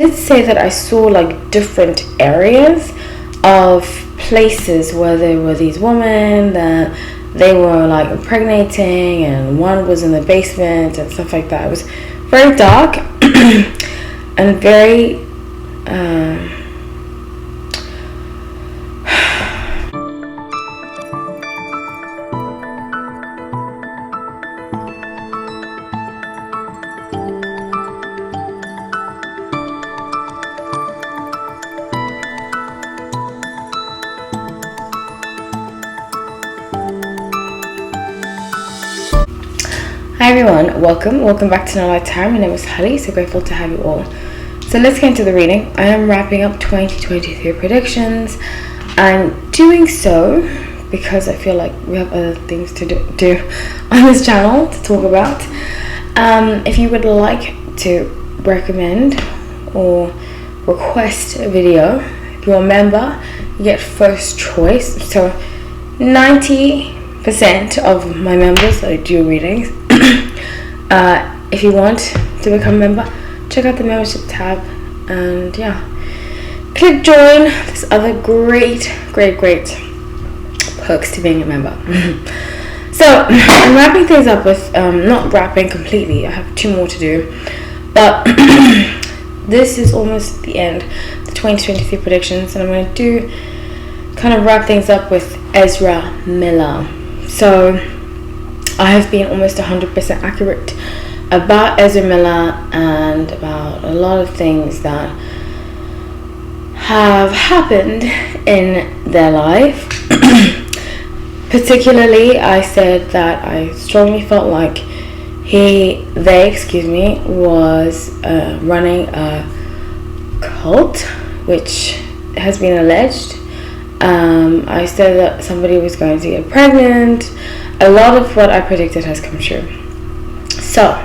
did say that I saw like different areas of places where there were these women that they were like impregnating, and one was in the basement and stuff like that. It was very dark and very Hi everyone, welcome back to Another Time. My name is Holly, so grateful to have you all. So let's get into the reading. I am wrapping up 2023 predictions. I'm doing so because I feel like we have other things to do on this channel to talk about. If you would like to recommend or request a video, if you're a member, you get first choice. So 90% of my members I do readings. If you want to become a member, check out the membership tab and yeah, click join. There's other great perks to being a member. So I'm wrapping things up with not wrapping completely, I have 2 more to do, but this is almost the end, the 2023 predictions, and I'm going to do kind of wrap things up with Ezra Miller. So I have been almost 100% accurate about Ezra Miller and about a lot of things that have happened in their life. Particularly, I said that I strongly felt like they was running a cult, which has been alleged. I said that somebody was going to get pregnant. A lot of what I predicted has come true. So,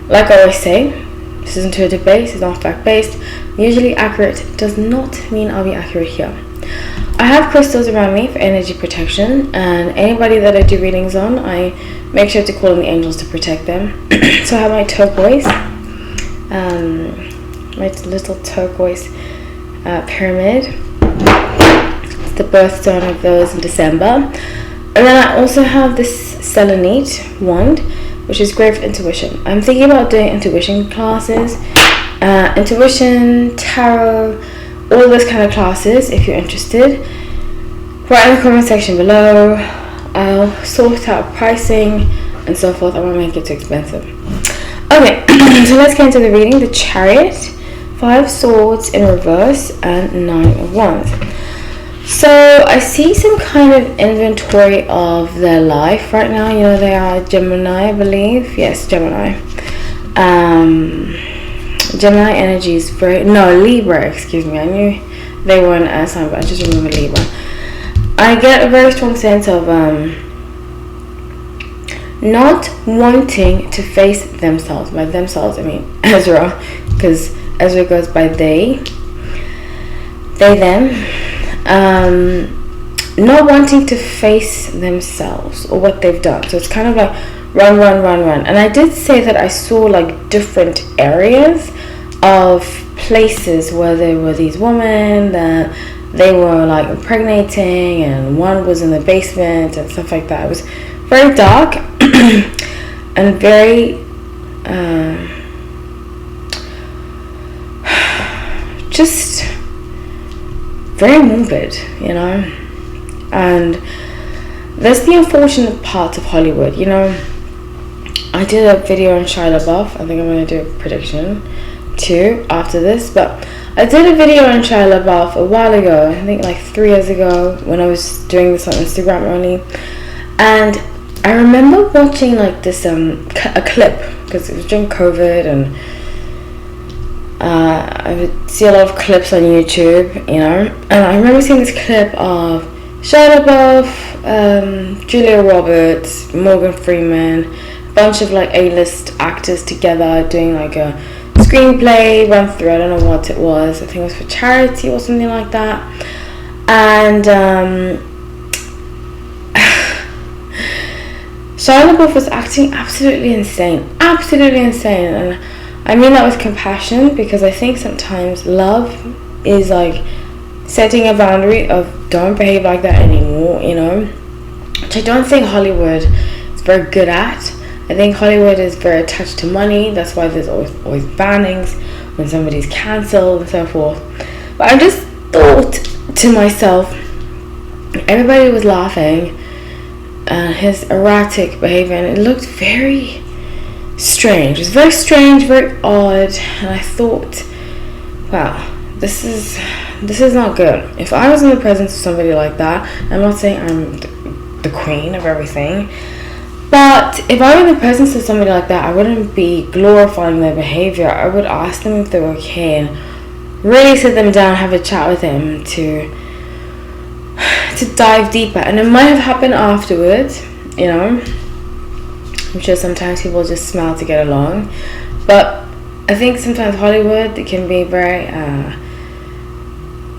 like I always say, this is intuitive based, it's not fact based. Usually accurate does not mean I'll be accurate here. I have crystals around me for energy protection, and anybody that I do readings on, I make sure to call on the angels to protect them. So I have my turquoise, my little turquoise pyramid. It's the birthstone of those in December. And then I also have this selenite wand, which is great for intuition. I'm thinking about doing intuition classes, intuition, tarot, all those kind of classes. If you're interested, write in the comment section below. I'll sort out pricing and so forth. I won't make it too expensive. Okay, so let's get into the reading. The Chariot, 5 swords in reverse, and 9 of wands. So I see some kind of inventory of their life right now. You know, they are Gemini, I believe. Yes, Gemini. Gemini energy is Libra, excuse me. I knew they were an air sign, but I just remember Libra. I get a very strong sense of not wanting to face themselves. By themselves, I mean Ezra, because Ezra goes by they, them. Not wanting to face themselves or what they've done. So it's kind of like run. And I did say that I saw like different areas of places where there were these women that they were like impregnating, and one was in the basement and stuff like that. It was very dark and very just very morbid, you know. And that's the unfortunate part of Hollywood, you know. I did a video on Shia LaBeouf. I think I'm going to do a prediction too after this, but I did a video on Shia LaBeouf a while ago, I think like 3 years ago, when I was doing this on Instagram only. And I remember watching like this a clip, because it was during COVID, and I would see a lot of clips on YouTube, you know, and I remember seeing this clip of Shia LaBeouf, Julia Roberts, Morgan Freeman, a bunch of like A-list actors together doing like a screenplay run through. I don't know what it was. I think it was for charity or something like that. And Shia LaBeouf was acting absolutely insane, and I mean that with compassion, because I think sometimes love is like setting a boundary of don't behave like that anymore, you know, which I don't think Hollywood is very good at. I think Hollywood is very attached to money. That's why there's always bannings when somebody's cancelled and so forth. But I just thought to myself, everybody was laughing at his erratic behavior, and it looked very strange. It was very strange, very odd, and I thought, wow, this is not good. If I was in the presence of somebody like that, I'm not saying I'm the queen of everything, but if I were in the presence of somebody like that, I wouldn't be glorifying their behavior. I would ask them if they were okay and really sit them down, have a chat with them to dive deeper. And it might have happened afterwards, you know. I'm sure sometimes people just smile to get along, but I think sometimes Hollywood can be very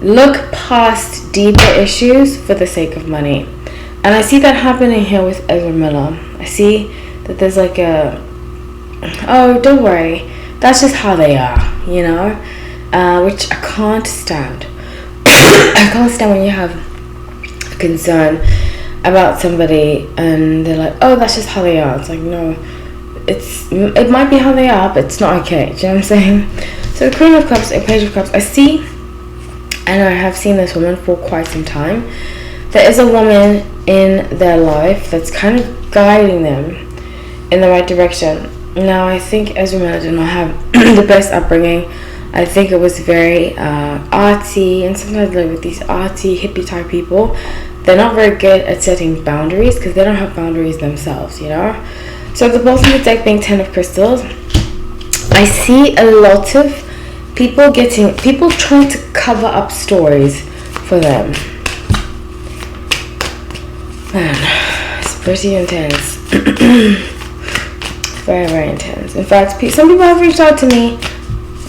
look past deeper issues for the sake of money. And I see that happening here with Ezra Miller. I see that there's like a, oh, don't worry, that's just how they are, you know, which I can't stand. I can't stand when you have a concern about somebody and they're like, oh, that's just how they are. It's like, no, it might be how they are, but it's not okay. Do you know what I'm saying? So the Queen of Cups, a Page of Cups, I see, and I have seen this woman for quite some time. There is a woman in their life that's kind of guiding them in the right direction. Now, I think Ezra Miller did not have the best upbringing. I think it was very artsy, and sometimes like with these artsy, hippie type people, they're not very good at setting boundaries because they don't have boundaries themselves, you know. So the bottom of the deck being 10 of Crystals, I see a lot of people trying to cover up stories for them. Man, it's pretty intense. Very, very intense. In fact, some people have reached out to me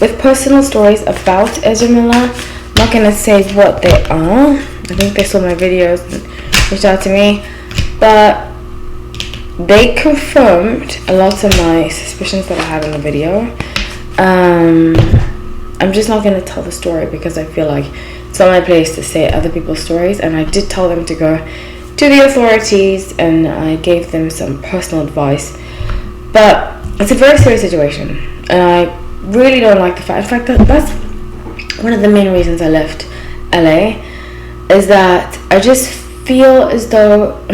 with personal stories about Ezra Miller. I'm not going to say what they are. I think they saw my videos and reached out to me. But they confirmed a lot of my suspicions that I had in the video. I'm just not going to tell the story because I feel like it's not my place to say other people's stories. And I did tell them to go to the authorities, and I gave them some personal advice. But it's a very serious situation, and I really don't like the fact. In fact, that's one of the main reasons I left LA, is that I just feel as though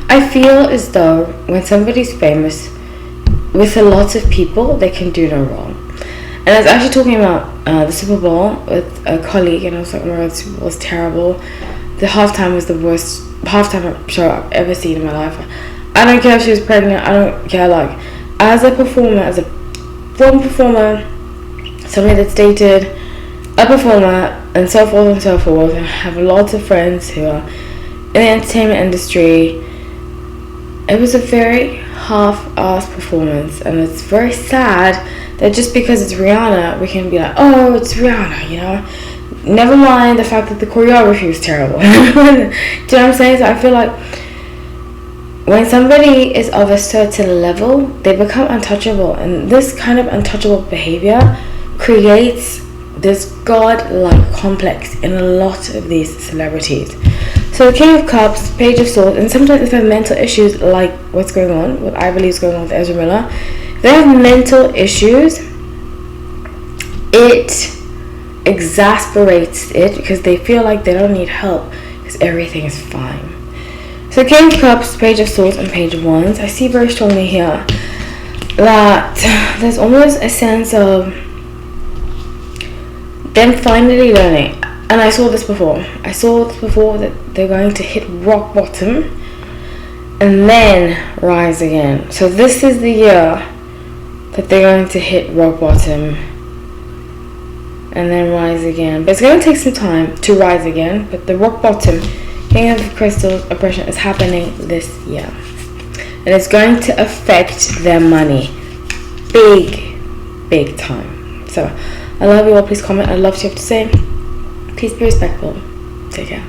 I feel as though when somebody's famous with a lot of people, they can do no wrong. And I was actually talking about the Super Bowl with a colleague, and I was like, oh my god, the Super Bowl was terrible. The halftime was the worst halftime show I've ever seen in my life. I don't care if she was pregnant, I don't care, like, as a performer, as a film performer, somebody that's dated a performer, and so forth, and I have lots of friends who are in the entertainment industry. It was a very half-assed performance, and it's very sad that just because it's Rihanna, we can be like, oh, it's Rihanna, you know? Never mind the fact that the choreography was terrible. Do you know what I'm saying? So I feel like when somebody is of a certain level, they become untouchable, and this kind of untouchable behavior creates this god-like complex in a lot of these celebrities. So the King of Cups, Page of Swords, and sometimes if they have mental issues like what's going on, what I believe is going on with Ezra Miller, if they have mental issues, it exasperates it because they feel like they don't need help because everything is fine. So King of Cups, Page of Swords, and Page of Wands, I see very strongly here that there's almost a sense of them finally learning. And I saw this before that they're going to hit rock bottom and then rise again. So this is the year that they're going to hit rock bottom and then rise again. But it's going to take some time to rise again. But the rock bottom, King of Crystals, oppression, is happening this year. And it's going to affect their money big time. So I love you all. Please comment. I love what you have to say. Please be respectful. Take care.